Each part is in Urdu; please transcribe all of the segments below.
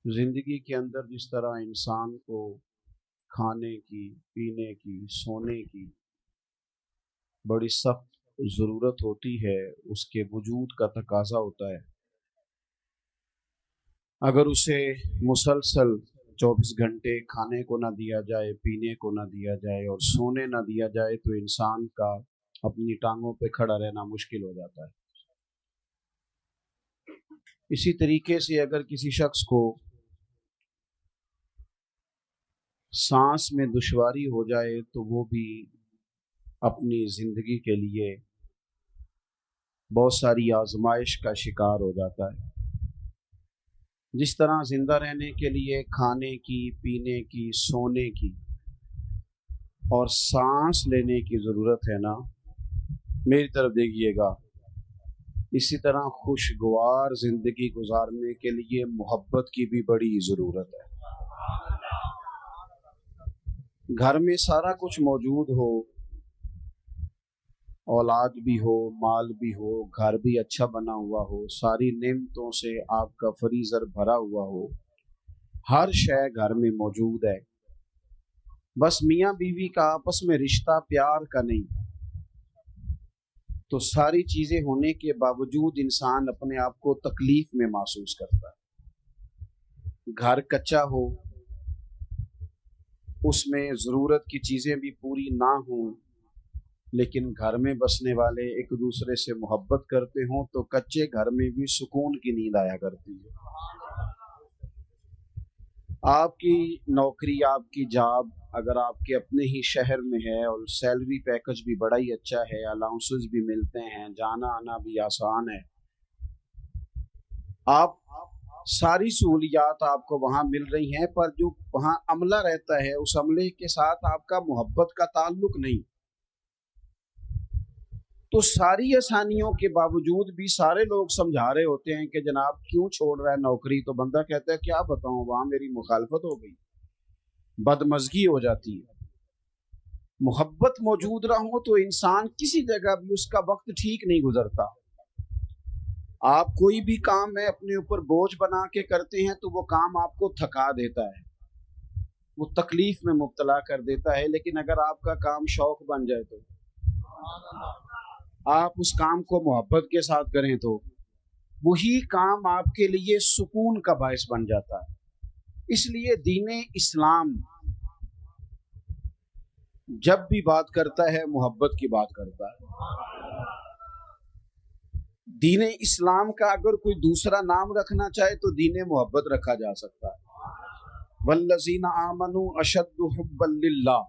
زندگی کے اندر جس طرح انسان کو کھانے کی، پینے کی، سونے کی بڑی سخت ضرورت ہوتی ہے، اس کے وجود کا تقاضا ہوتا ہے، اگر اسے مسلسل 24 گھنٹے کھانے کو نہ دیا جائے، پینے کو نہ دیا جائے اور سونے نہ دیا جائے تو انسان کا اپنی ٹانگوں پہ کھڑا رہنا مشکل ہو جاتا ہے۔ اسی طریقے سے اگر کسی شخص کو سانس میں دشواری ہو جائے تو وہ بھی اپنی زندگی کے لیے بہت ساری آزمائش کا شکار ہو جاتا ہے۔ جس طرح زندہ رہنے کے لیے کھانے کی، پینے کی، سونے کی اور سانس لینے کی ضرورت ہے نا، میری طرف دیکھیے گا، اسی طرح خوشگوار زندگی گزارنے کے لیے محبت کی بھی بڑی ضرورت ہے۔ گھر میں سارا کچھ موجود ہو، اولاد بھی ہو، مال بھی ہو، گھر بھی اچھا بنا ہوا ہو، ساری نعمتوں سے آپ کا فریزر بھرا ہوا ہو، ہر شے گھر میں موجود ہے، بس میاں بیوی کا آپس میں رشتہ پیار کا نہیں، تو ساری چیزیں ہونے کے باوجود انسان اپنے آپ کو تکلیف میں محسوس کرتا ہے۔ گھر کچا ہو، اس میں ضرورت کی چیزیں بھی پوری نہ ہوں، لیکن گھر میں بسنے والے ایک دوسرے سے محبت کرتے ہوں تو کچے گھر میں بھی سکون کی نیند آیا کرتی ہے۔ آپ کی نوکری، آپ کی جاب اگر آپ کے اپنے ہی شہر میں ہے اور سیلری پیکج بھی بڑا ہی اچھا ہے، الاؤنسز بھی ملتے ہیں، جانا آنا بھی آسان ہے، آپ ساری سہولیات آپ کو وہاں مل رہی ہیں، پر جو وہاں عملہ رہتا ہے اس عملے کے ساتھ آپ کا محبت کا تعلق نہیں، تو ساری آسانیوں کے باوجود بھی سارے لوگ سمجھا رہے ہوتے ہیں کہ جناب کیوں چھوڑ رہا ہے نوکری، تو بندہ کہتا ہے کیا بتاؤں، وہاں میری مخالفت ہو گئی، بدمزگی ہو جاتی ہے۔ محبت موجود نہ ہو تو انسان کسی جگہ بھی اس کا وقت ٹھیک نہیں گزرتا۔ آپ کوئی بھی کام ہے اپنے اوپر بوجھ بنا کے کرتے ہیں تو وہ کام آپ کو تھکا دیتا ہے، وہ تکلیف میں مبتلا کر دیتا ہے، لیکن اگر آپ کا کام شوق بن جائے تو آپ اس کام کو محبت کے ساتھ کریں تو وہی کام آپ کے لیے سکون کا باعث بن جاتا ہے۔ اس لیے دین اسلام جب بھی بات کرتا ہے محبت کی بات کرتا ہے۔ دین اسلام کا اگر کوئی دوسرا نام رکھنا چاہے تو دین محبت رکھا جا سکتا ہے۔ والذین آمنوا اشد حبا للہ،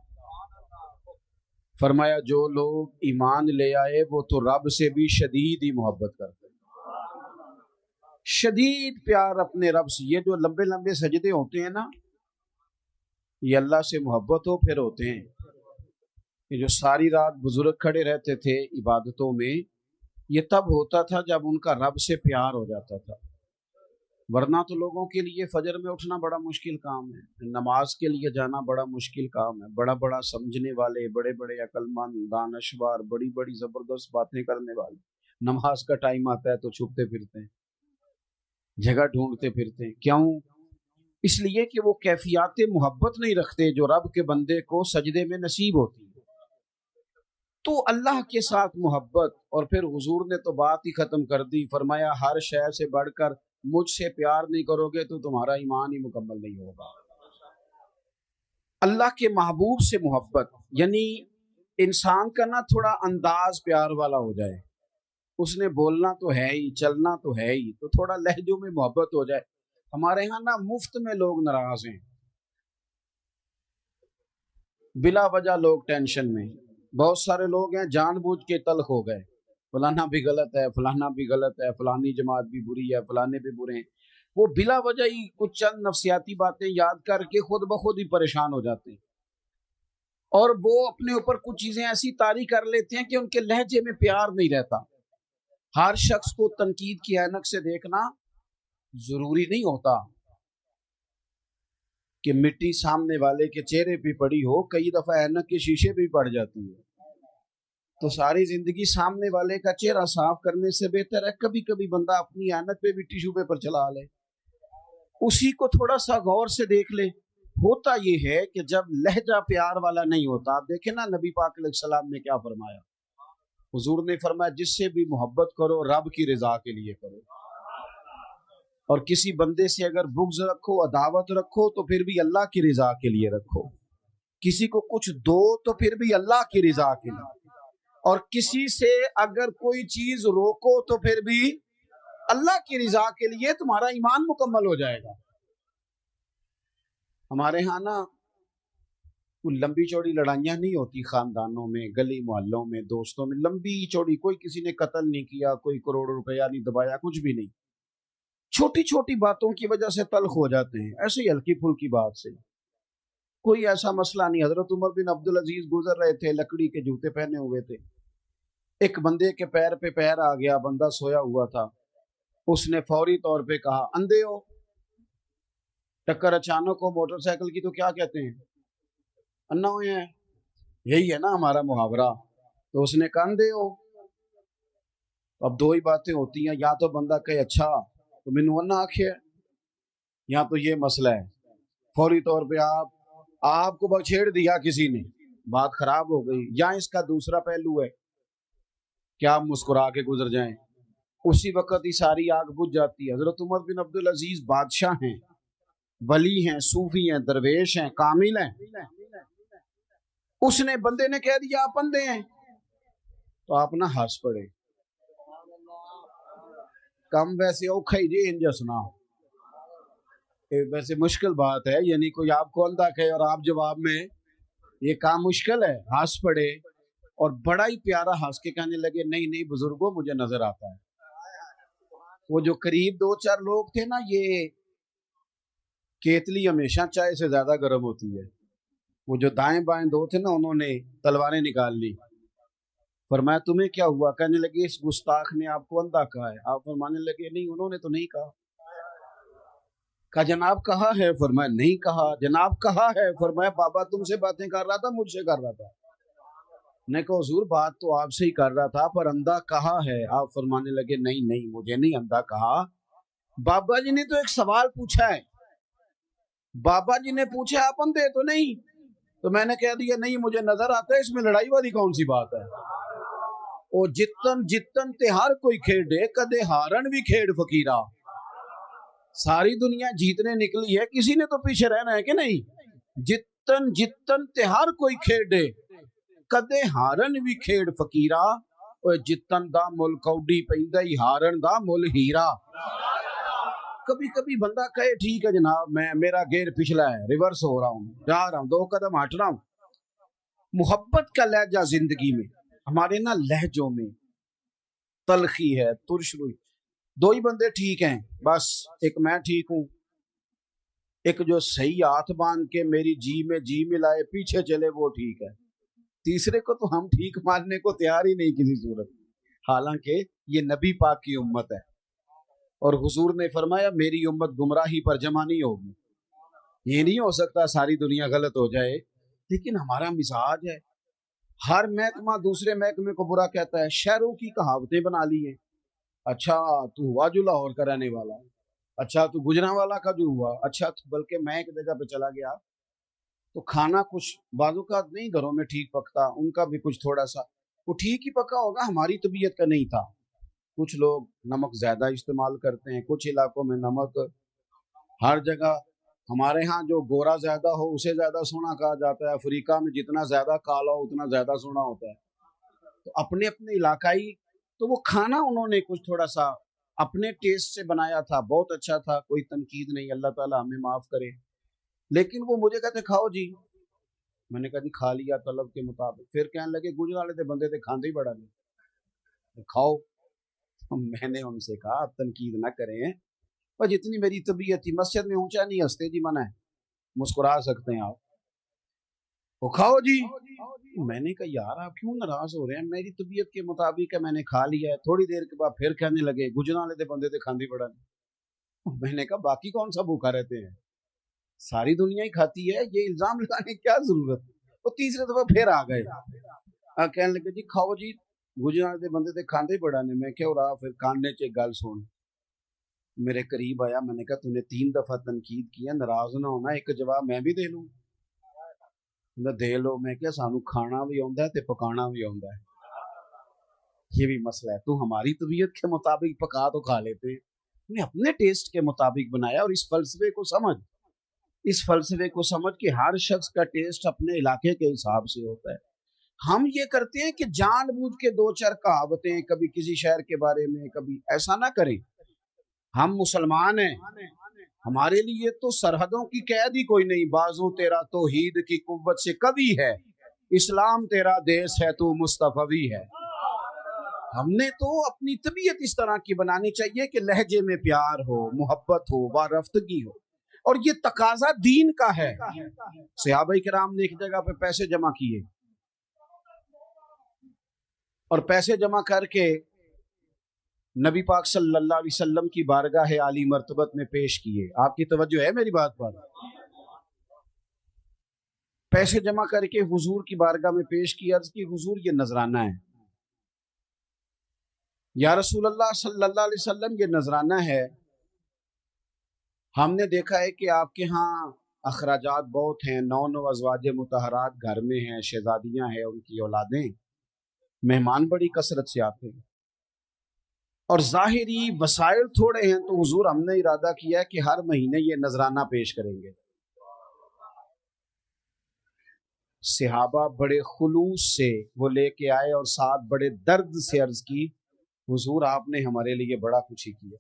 فرمایا جو لوگ ایمان لے آئے وہ تو رب سے بھی شدید ہی محبت کرتے ہیں، شدید پیار اپنے رب سے۔ یہ جو لمبے لمبے سجدے ہوتے ہیں نا، یہ اللہ سے محبت ہو پھر ہوتے ہیں۔ یہ جو ساری رات بزرگ کھڑے رہتے تھے عبادتوں میں، یہ تب ہوتا تھا جب ان کا رب سے پیار ہو جاتا تھا، ورنہ تو لوگوں کے لیے فجر میں اٹھنا بڑا مشکل کام ہے، نماز کے لیے جانا بڑا مشکل کام ہے، بڑا بڑا سمجھنے والے، بڑے بڑے عقل مند، دانشور، بڑی بڑی زبردست باتیں کرنے والے، نماز کا ٹائم آتا ہے تو چھپتے پھرتے ہیں، جگہ ڈھونڈتے پھرتے ہیں۔ کیوں؟ اس لیے کہ وہ کیفیات محبت نہیں رکھتے جو رب کے بندے کو سجدے میں نصیب ہوتی ہے۔ تو اللہ کے ساتھ محبت، اور پھر حضور نے تو بات ہی ختم کر دی، فرمایا ہر شے سے بڑھ کر مجھ سے پیار نہیں کرو گے تو تمہارا ایمان ہی مکمل نہیں ہوگا۔ اللہ کے محبوب سے محبت یعنی انسان کا نا تھوڑا انداز پیار والا ہو جائے، اس نے بولنا تو ہے ہی، چلنا تو ہے ہی، تو تھوڑا لہجوں میں محبت ہو جائے۔ ہمارے ہاں نا مفت میں لوگ ناراض ہیں، بلا وجہ لوگ ٹینشن میں، بہت سارے لوگ ہیں جان بوجھ کے تلخ ہو گئے، فلانا بھی غلط ہے، فلانا بھی غلط ہے، فلانی جماعت بھی بری ہے، فلانے بھی برے ہیں، وہ بلا وجہ ہی کچھ چند نفسیاتی باتیں یاد کر کے خود بخود ہی پریشان ہو جاتے ہیں، اور وہ اپنے اوپر کچھ چیزیں ایسی طاری کر لیتے ہیں کہ ان کے لہجے میں پیار نہیں رہتا۔ ہر شخص کو تنقید کی عینک سے دیکھنا ضروری نہیں ہوتا کہ مٹی سامنے والے کے چہرے پہ پڑی ہو، کئی دفعہ عینک کے شیشے پہ پڑ جاتی ہے، تو ساری زندگی سامنے والے کا چہرہ صاف کرنے سے بہتر ہے کبھی کبھی بندہ اپنی عینک پہ بھی ٹیشو پیپر چلا لے، اسی کو تھوڑا سا غور سے دیکھ لے. ہوتا یہ ہے کہ جب لہجہ پیار والا نہیں ہوتا، آپ دیکھیں نا نبی پاک علیہ السلام نے کیا فرمایا. حضور نے فرمایا جس سے بھی محبت کرو رب کی رضا کے لیے کرو، اور کسی بندے سے اگر بغض رکھو، عداوت رکھو، تو پھر بھی اللہ کی رضا کے لیے رکھو. کسی کو کچھ دو تو پھر بھی اللہ کی رضا کے لیے، اور کسی سے اگر کوئی چیز روکو تو پھر بھی اللہ کی رضا کے لیے. تمہارا ایمان مکمل ہو جائے گا. ہمارے ہاں نا کوئی لمبی چوڑی لڑائیاں نہیں ہوتی خاندانوں میں، گلی محلوں میں، دوستوں میں. لمبی چوڑی کوئی کسی نے قتل نہیں کیا، کوئی کروڑ روپیہ نہیں دبایا، کچھ بھی نہیں. چھوٹی چھوٹی باتوں کی وجہ سے تلخ ہو جاتے ہیں، ایسے ہی ہلکی پھلکی بات سے. کوئی ایسا مسئلہ نہیں. حضرت عمر بن عبدالعزیز گزر رہے تھے، لکڑی کے جوتے پہنے ہوئے تھے. ایک بندے کے پیر پہ پیر آ گیا، بندہ سویا ہوا تھا. اس نے فوری طور پہ کہا اندھے ہو. ٹکر اچانک ہو موٹر سائیکل کی تو کیا کہتے ہیں؟ انا ہوئے ہیں. یہی ہے نا ہمارا محاورہ. تو اس نے کہا اندھے ہو. اب دو ہی باتیں ہوتی ہیں، یا تو بندہ کہے اچھا تو مینوں انا آکھے، یا تو یہ مسئلہ ہے. فوری طور پہ آپ کو چھیڑ دیا کسی نے، بات خراب ہو گئی. یا اس کا دوسرا پہلو ہے کہ آپ مسکرا کے گزر جائیں، اسی وقت ہی ساری آگ بجھ جاتی ہے. حضرت عمر بن عبدالعزیز بادشاہ ہیں، ولی ہیں، صوفی ہیں، درویش ہیں، کامل ہیں. اس نے بندے نے کہہ دیا آپ اندھے ہیں، تو آپ نہ ہنس پڑے. کم ویسے اوکھا ہی جی انجسنا، ویسے مشکل بات ہے، یعنی کوئی آپ کو اندھا کہے اور آپ جواب میں، یہ کام مشکل ہے. ہنس پڑے اور بڑا ہی پیارا ہنس کے کہنے لگے نہیں نہیں بزرگوں مجھے نظر آتا ہے. وہ جو قریب دو چار لوگ تھے نا، یہ کیتلی ہمیشہ چائے سے زیادہ گرم ہوتی ہے. وہ جو دائیں بائیں دو تھے نا، انہوں نے تلواریں نکال لی. فرمایا تمہیں کیا ہوا؟ کہنے لگے اس گستاخ نے آپ کو اندھا کہا ہے. آپ فرمانے لگے نہیں انہوں نے تو نہیں کہا. کہا جناب کہا ہے؟ فرمایا نہیں کہا. جناب کہا ہے؟ فرمایا بابا تم سے باتیں کر رہا تھا مجھ سے کر رہا تھا. نے کہا حضور بات تو آپ سے ہی کر رہا تھا پر اندھا کہا ہے. آپ فرمانے لگے نہیں نہیں مجھے نہیں اندھا کہا. بابا جی نے تو ایک سوال پوچھا ہے، بابا جی نے پوچھا آپ اندھے تو نہیں، تو میں نے کہہ دیا نہیں مجھے نظر آتا ہے. اس میں لڑائی والی کون سی بات ہے؟ او جتن جتن تے ہر کوئی کھیڑے کدے ہارن بھی کھیڑ فقیرہ. ساری دنیا جیتنے نکلی ہے، کسی نے تو پیچھے رہنا ہے کہ نہیں. جتن جتن تے ہر کوئی کھیڑے کدے ہارن بھی کھیڑ فقیرہ. او جتن دا مل کوڈی پیندا ہی ہارن دا مل ہیرا. کبھی کبھی بندہ کہے ٹھیک ہے جناب میں میرا گیئر پچھلا ہے، ریورس ہو رہا ہوں، جا رہا ہوں، 2 قدم ہٹ رہا ہوں. محبت کا لہجہ زندگی میں ہمارے نا لہجوں میں تلخی ہے، ترش روئی. 2 ہی بندے ٹھیک ہیں بس، ایک میں ٹھیک ہوں، ایک جو صحیح ہاتھ باندھ کے میری جی میں جی ملائے پیچھے چلے وہ ٹھیک ہے. تیسرے کو تو ہم ٹھیک ماننے کو تیار ہی نہیں کسی صورت. حالانکہ یہ نبی پاک کی امت ہے، اور حضور نے فرمایا میری امت گمراہی پر جمع نہیں ہوگی. یہ نہیں ہو سکتا ساری دنیا غلط ہو جائے، لیکن ہمارا مزاج ہے ہر محکمہ دوسرے محکمے کو برا کہتا ہے. شہروں کی کہاوتیں بنا لی ہیں. اچھا تو ہوا جو لاہور کا رہنے والا، اچھا تو گجرانوالا کا جو ہوا، اچھا بلکہ میں ایک جگہ پہ چلا گیا تو کھانا کچھ بعضوں کا نہیں گھروں میں ٹھیک پکتا، ان کا بھی کچھ تھوڑا سا وہ ٹھیک ہی پکا ہوگا، ہماری طبیعت کا نہیں تھا. کچھ لوگ نمک زیادہ استعمال کرتے ہیں، کچھ علاقوں میں نمک ہر جگہ. ہمارے ہاں جو گورا زیادہ ہو اسے زیادہ سونا کہا جاتا ہے، افریقہ میں جتنا زیادہ کالا ہو اتنا زیادہ سونا ہوتا ہے. تو اپنے اپنے علاقائی، تو وہ کھانا انہوں نے کچھ تھوڑا سا اپنے ٹیسٹ سے بنایا تھا، بہت اچھا تھا، کوئی تنقید نہیں، اللہ تعالیٰ ہمیں معاف کرے. لیکن وہ مجھے کہتے کھاؤ جی. میں نے کہا جی کھا لیا طلب کے مطابق. پھر کہنے لگے گجرالے دے بندے تے کھاندے ہی بڑا نہیں، کھاؤ. میں نے ان سے کہا آپ تنقید نہ کریں، اور جتنی میری طبیعت تھی مسجد میں اونچا نہیں ہنستے جی، منع ہے، مسکرا سکتے ہیں آپ. وہ کھاؤ جی. میں نے کہا یار آپ کیوں ناراض ہو رہے ہیں، میری طبیعت کے مطابق ہے، میں نے کھا لیا ہے. تھوڑی دیر کے بعد پھر کہنے لگے گجرالے دے بندے تے کھاندی بڑا نہیں. میں نے کہا باقی کون سا بھوکا رہتے ہیں، ساری دنیا ہی کھاتی ہے، یہ الزام لگانے کی کیا ضرورت. وہ تیسرے دفعہ پھر آ گئے، کہنے لگے جی کھاؤ جی گجرالے دے بندے تے کھاندے بڑا نہیں. میں کہہ رہا پھر کاننے چ گل سن، میرے قریب آیا, میں نے کہا تو نے 3 دفعہ تنقید کیا, ناراض نہ ہونا, ایک جواب میں بھی دے لوں. دے لو. میں کیا سانو کھانا بھی آتا ہے تے پکانا بھی آتا ہے, یہ بھی مسئلہ ہے. تو ہماری طبیعت کے مطابق پکا تو کھا لیتے, نے اپنے ٹیسٹ کے مطابق بنایا. اور اس فلسفے کو سمجھ کہ ہر شخص کا ٹیسٹ اپنے علاقے کے حساب سے ہوتا ہے. ہم یہ کرتے ہیں کہ جان بوجھ کے 2-4 کہاوتیں کبھی کسی شہر کے بارے میں, کبھی ایسا نہ کریں. ہم مسلمان ہیں, ہمارے لیے تو سرحدوں کی قید ہی کوئی نہیں. بازو تیرا توحید کی قوت سے کبھی ہے, اسلام تیرا دیس ہے, تو مصطفی ہے. ہم نے تو اپنی طبیعت اس طرح کی بنانی چاہیے کہ لہجے میں پیار ہو, محبت ہو, وارفتگی ہو. اور یہ تقاضا دین کا ہے. صحابہ کرام نے ایک جگہ پہ پیسے جمع کیے اور پیسے جمع کر کے نبی پاک صلی اللہ علیہ وسلم کی بارگاہ عالی مرتبت میں پیش کیے. آپ کی توجہ ہے میری بات پر؟ پیسے جمع کر کے حضور کی بارگاہ میں پیش کیا, عرض کی حضور یہ نذرانہ ہے. یا رسول اللہ صلی اللہ علیہ وسلم یہ نذرانہ ہے, ہم نے دیکھا ہے کہ آپ کے ہاں اخراجات بہت ہیں, 9 ازواج مطہرات گھر میں ہیں, شہزادیاں ہیں, ان کی اولادیں, مہمان بڑی کثرت سے آتے ہیں, اور ظاہری وسائل تھوڑے ہیں. تو حضور ہم نے ارادہ کیا ہے کہ ہر مہینے یہ نذرانہ پیش کریں گے. صحابہ بڑے خلوص سے وہ لے کے آئے اور ساتھ بڑے درد سے عرض کی, حضور آپ نے ہمارے لیے بڑا کچھ ہی کیا.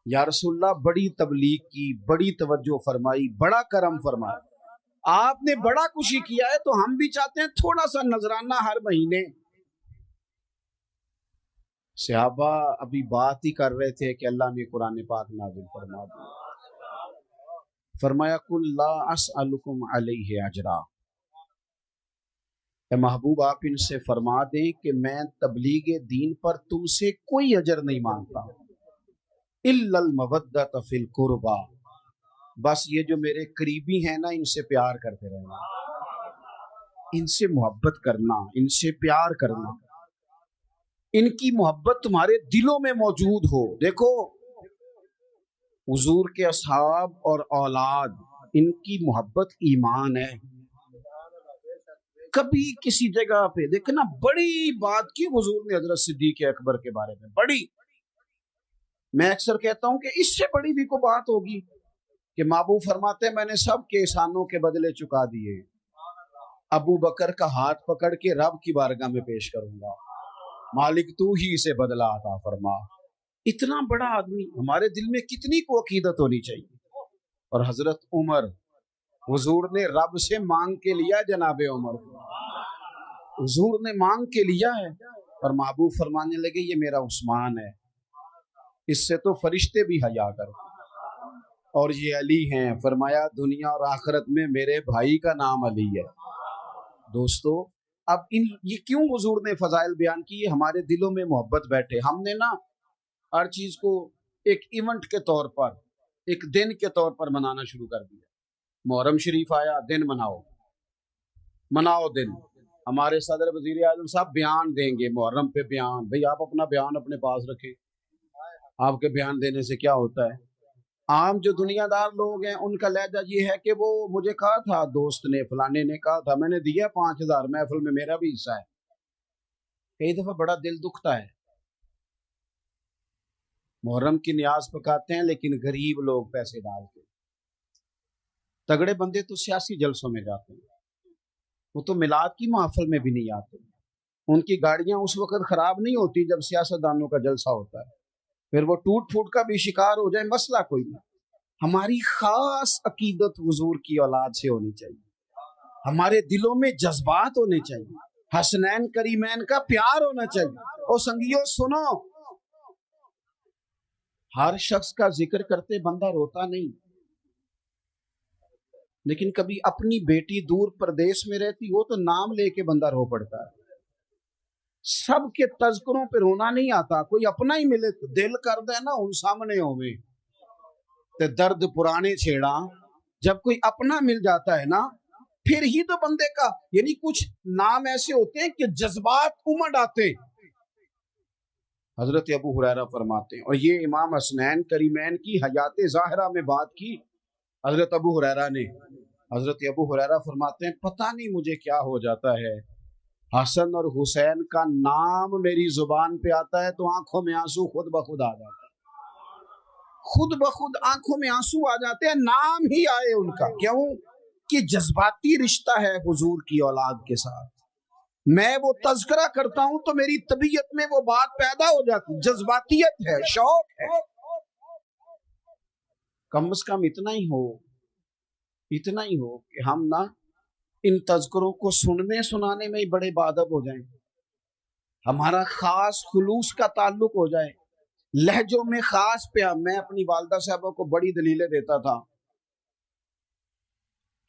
یا رسول اللہ بڑی تبلیغ کی, بڑی توجہ فرمائی, بڑا کرم فرمایا, آپ نے بڑا کچھ ہی کیا ہے, تو ہم بھی چاہتے ہیں تھوڑا سا نذرانہ ہر مہینے. صحابہ ابھی بات ہی کر رہے تھے کہ اللہ نے قرآن پاک نازل فرما دیا, فرمایا قل لا اسألکم علیہ اجرا, اے محبوب آپ ان سے فرما دیں کہ میں تبلیغ دین پر تم سے کوئی اجر نہیں مانگتا, الا المودۃ فی القربى, بس یہ جو میرے قریبی ہیں نا, ان سے پیار کرتے رہنا, ان سے محبت کرنا, ان سے پیار کرنا, ان کی محبت تمہارے دلوں میں موجود ہو. دیکھو حضور کے اصحاب اور اولاد, ان کی محبت ایمان ہے. کبھی کسی جگہ پہ دیکھنا بڑی بات کی حضور نے حضرت صدیق اکبر کے بارے میں, بڑی, میں اکثر کہتا ہوں کہ اس سے بڑی بھی کوئی بات ہوگی کہ محبوب فرماتے ہیں میں نے سب کے احسانوں کے بدلے چکا دیے, ابو بکر کا ہاتھ پکڑ کے رب کی بارگاہ میں پیش کروں گا, مالک تو ہی اسے بدلہ عطا فرما. اتنا بڑا آدمی, ہمارے دل میں کتنی کو عقیدت ہونی چاہیے. اور حضرت عمر, حضور نے رب سے مانگ کے لیا, جناب عمر حضور نے مانگ کے لیا ہے, اور محبوب فرمانے لگے یہ میرا عثمان ہے, اس سے تو فرشتے بھی حیا کرتے, اور یہ علی ہیں, فرمایا دنیا اور آخرت میں میرے بھائی کا نام علی ہے. دوستو اب یہ کیوں حضور نے فضائل بیان کی, ہمارے دلوں میں محبت بیٹھے. ہم نے نا ہر چیز کو ایک ایونٹ کے طور پر, ایک دن کے طور پر منانا شروع کر دیا. محرم شریف آیا, دن مناؤ دن. ہمارے صدر وزیر اعظم صاحب بیان دیں گے محرم پہ بیان, بھئی آپ اپنا بیان اپنے پاس رکھیں, آپ کے بیان دینے سے کیا ہوتا ہے. عام جو دنیا دار لوگ ہیں ان کا لہجہ یہ ہے کہ وہ مجھے کہا تھا, دوست نے فلانے نے کہا تھا, میں نے دیا 5000 محفل میں, میرا بھی حصہ ہے. کئی دفعہ بڑا دل دکھتا ہے. محرم کی نیاز پکاتے ہیں لیکن غریب لوگ پیسے ڈالتے ہیں. تگڑے بندے تو سیاسی جلسوں میں جاتے ہیں, وہ تو میلاد کی محفل میں بھی نہیں آتے. ان کی گاڑیاں اس وقت خراب نہیں ہوتی جب سیاستدانوں کا جلسہ ہوتا ہے, پھر وہ ٹوٹ پھوٹ کا بھی شکار ہو جائے, مسئلہ کوئی نہیں. ہماری خاص عقیدت حضور کی اولاد سے ہونی چاہیے, ہمارے دلوں میں جذبات ہونے چاہیے, حسنین کریمین کا پیار ہونا چاہیے. اور سنگیو سنو, ہر شخص کا ذکر کرتے بندہ روتا نہیں, لیکن کبھی اپنی بیٹی دور پردیش میں رہتی ہو تو نام لے کے بندہ رو پڑتا ہے. سب کے تذکروں پہ رونا نہیں آتا, کوئی اپنا ہی ملے تو دل کر دے نا ان سامنے ہوئے تے درد پرانے چھیڑا. جب کوئی اپنا مل جاتا ہے نا پھر ہی تو بندے کا, یعنی کچھ نام ایسے ہوتے ہیں کہ جذبات امڑ آتے. حضرت ابو ہریرہ فرماتے ہیں، اور یہ امام حسنین کریمین کی حیات ظاہرہ میں بات کی حضرت ابو ہریرہ نے۔ حضرت ابو ہریرہ فرماتے ہیں پتہ نہیں مجھے کیا ہو جاتا ہے، حسن اور حسین کا نام میری زبان پہ آتا ہے تو آنکھوں میں آنسو خود بخود آ جاتا ہے، خود بخود آنکھوں میں آنسو آ جاتے ہیں، نام ہی آئے ان کا۔ کیوں کہ جذباتی رشتہ ہے حضور کی اولاد کے ساتھ۔ میں وہ تذکرہ کرتا ہوں تو میری طبیعت میں وہ بات پیدا ہو جاتی، جذباتیت ہے، شوق ہے۔ کم از کم اتنا ہی ہو کہ ہم نہ ان تذکروں کو سننے سنانے میں ہی بڑے باادب ہو جائیں، ہمارا خاص خلوص کا تعلق ہو جائے، لہجوں میں خاص پیار۔ میں اپنی والدہ صاحبہ کو بڑی دلیلیں دیتا تھا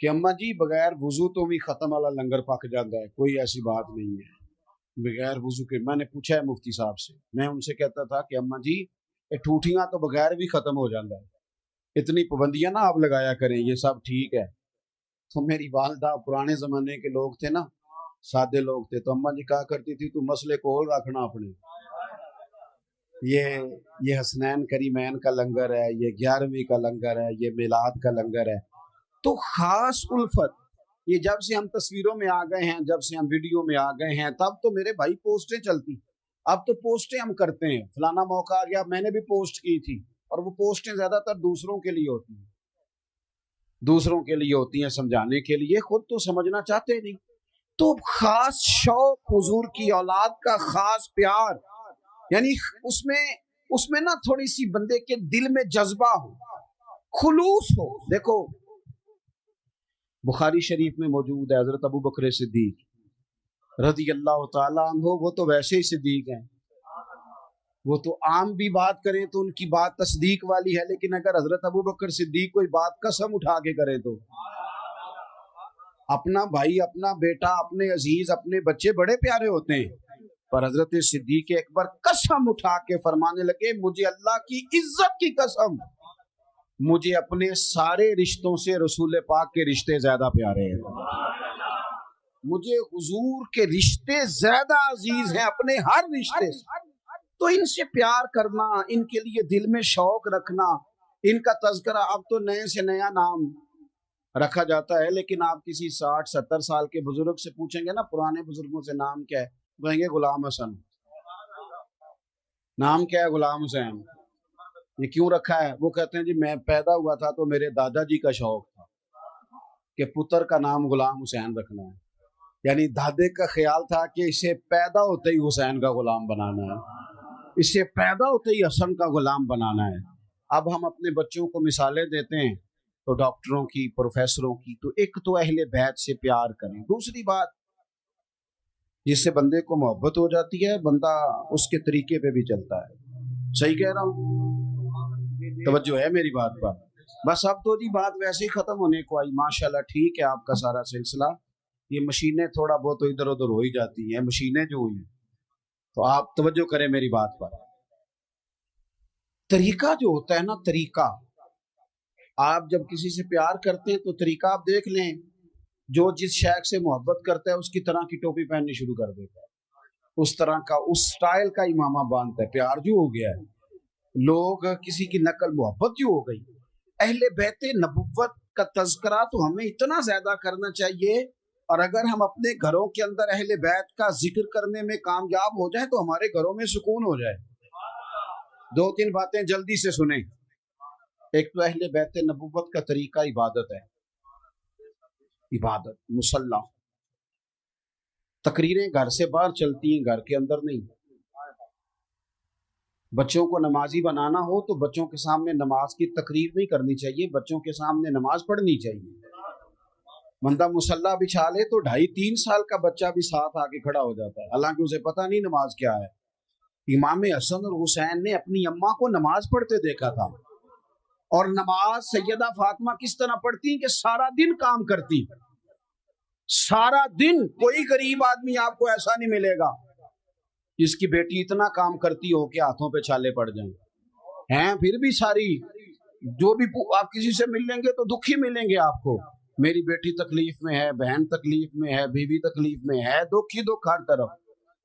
کہ اماں جی بغیر وضو تو بھی ختم والا لنگر پک جاتا ہے، کوئی ایسی بات نہیں ہے بغیر وضو کے۔ میں نے پوچھا ہے مفتی صاحب سے، میں ان سے کہتا تھا کہ اماں جی یہ ٹھوٹیاں تو بغیر بھی ختم ہو جاتا ہے، اتنی پابندیاں نہ آپ لگایا کریں، یہ سب ٹھیک ہے۔ تو میری والدہ پرانے زمانے کے لوگ تھے نا، سادے لوگ تھے، تو اماں جی کہا کرتی تھی تو مسئلے کو رکھنا اپنے، یہ حسنین کریمین کا لنگر ہے، یہ 11ویں کا لنگر ہے، یہ میلاد کا لنگر ہے۔ تو خاص الفت، یہ جب سے ہم تصویروں میں آ گئے ہیں، جب سے ہم ویڈیو میں آ گئے ہیں، تب تو میرے بھائی پوسٹیں چلتی، اب تو پوسٹیں ہم کرتے ہیں، فلانا موقع آ گیا میں نے بھی پوسٹ کی تھی، اور وہ پوسٹیں زیادہ تر دوسروں کے لیے ہوتی ہیں سمجھانے کے لیے، خود تو سمجھنا چاہتے نہیں۔ تو خاص شوق حضور کی اولاد کا، خاص پیار، یعنی اس میں نا تھوڑی سی بندے کے دل میں جذبہ ہو، خلوص ہو۔ دیکھو بخاری شریف میں موجود ہے حضرت ابو بکر صدیق رضی اللہ تعالیٰ عنہ، وہ تو ویسے ہی صدیق ہیں، وہ تو عام بھی بات کریں تو ان کی بات تصدیق والی ہے، لیکن اگر حضرت ابو بکر صدیق کوئی بات قسم اٹھا کے کرے تو اپنا بھائی، اپنا بیٹا، اپنے عزیز، اپنے بچے بڑے پیارے ہوتے ہیں، پر حضرت صدیق اکبر قسم اٹھا کے فرمانے لگے مجھے اللہ کی عزت کی قسم، مجھے اپنے سارے رشتوں سے رسول پاک کے رشتے زیادہ پیارے ہیں، مجھے حضور کے رشتے زیادہ عزیز ہیں اپنے ہر رشتے سے۔ تو ان سے پیار کرنا، ان کے لیے دل میں شوق رکھنا، ان کا تذکرہ، اب تو نئے سے نیا نام رکھا جاتا ہے، لیکن آپ کسی 60-70 سال کے بزرگ سے پوچھیں گے نا پرانے بزرگوں سے نام کیا ہے، کہیں گے غلام حسن۔ نام کیا ہے؟ غلام حسین۔ یہ کیوں رکھا ہے؟ وہ کہتے ہیں جی میں پیدا ہوا تھا تو میرے دادا جی کا شوق تھا کہ پتر کا نام غلام حسین رکھنا ہے، یعنی دادے کا خیال تھا کہ اسے پیدا ہوتے ہی حسین کا غلام بنانا ہے، اسے پیدا ہوتے ہی حسن کا غلام بنانا ہے۔ اب ہم اپنے بچوں کو مثالیں دیتے ہیں تو ڈاکٹروں کی، پروفیسروں کی، تو ایک تو اہل بیت سے پیار کریں، دوسری بات جس سے بندے کو محبت ہو جاتی ہے، بندہ اس کے طریقے پہ بھی چلتا ہے۔ صحیح کہہ رہا ہوں؟ توجہ ہے میری بات پر؟ بس اب تو جی بات ویسے ہی ختم ہونے کو آئی، ماشاءاللہ ٹھیک ہے آپ کا سارا سلسلہ، یہ مشینیں تھوڑا بہت تو ادھر ادھر ہو ہی جاتی ہیں، مشینیں جو ہوئی، تو آپ توجہ کریں میری بات پر۔ طریقہ جو ہوتا ہے نا، طریقہ، آپ جب کسی سے پیار کرتے ہیں تو طریقہ آپ دیکھ لیں، جو جس شیخ سے محبت کرتا ہے اس کی طرح کی ٹوپی پہننی شروع کر دیتا ہے، اس طرح کا، اس سٹائل کا امامہ باندھتا ہے، پیار جو ہو گیا ہے، لوگ کسی کی نقل، محبت جو ہو گئی۔ اہل بیت نبوت کا تذکرہ تو ہمیں اتنا زیادہ کرنا چاہیے، اور اگر ہم اپنے گھروں کے اندر اہل بیت کا ذکر کرنے میں کامیاب ہو جائیں تو ہمارے گھروں میں سکون ہو جائے۔ 2-3 باتیں جلدی سے سنیں۔ ایک تو اہل بیت نبوت کا طریقہ عبادت ہے، عبادت، مصلی، تقریریں گھر سے باہر چلتی ہیں، گھر کے اندر نہیں۔ بچوں کو نمازی بنانا ہو تو بچوں کے سامنے نماز کی تقریر نہیں کرنی چاہیے، بچوں کے سامنے نماز پڑھنی چاہیے۔ بندہ مصلی بچھا لے تو 2.5-3 سال کا بچہ بھی ساتھ آ کے کھڑا ہو جاتا ہے، حالانکہ اسے پتہ نہیں نماز کیا ہے۔ امام حسن اور حسین نے اپنی اماں کو نماز پڑھتے دیکھا تھا، اور نماز سیدہ فاطمہ کس طرح پڑھتی کہ سارا دن کام کرتی، سارا دن۔ کوئی غریب آدمی آپ کو ایسا نہیں ملے گا جس کی بیٹی اتنا کام کرتی ہو کہ ہاتھوں پہ چھالے پڑ جائیں ہیں، پھر بھی ساری، جو بھی آپ کسی سے مل لیں گے تو دکھی ملیں گے آپ کو، میری بیٹی تکلیف میں ہے، بہن تکلیف میں ہے، بیوی تکلیف میں ہے، دکھ ہی دکھ ہر طرف،